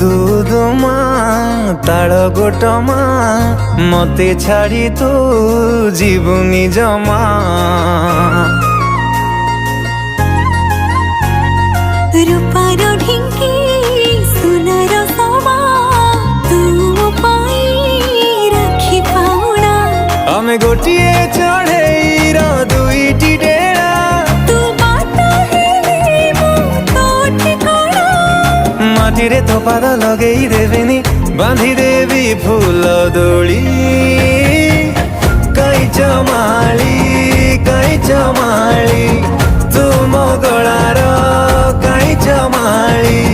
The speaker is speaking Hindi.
दुदुमा ताल गोटमा मते छाड़ी तू जीवनी जमा रूपार ढिंकी सुनार समा तू मो पाई राखी पाउना आमे गोटिए चढ़ेईर दुईटी डेरा तू बात हेले मो तो ठिकाना माटिरे तो पाद लगेई देवेनी बांधी देवी फूल दोली कैच माली तुम गलार कैच माली।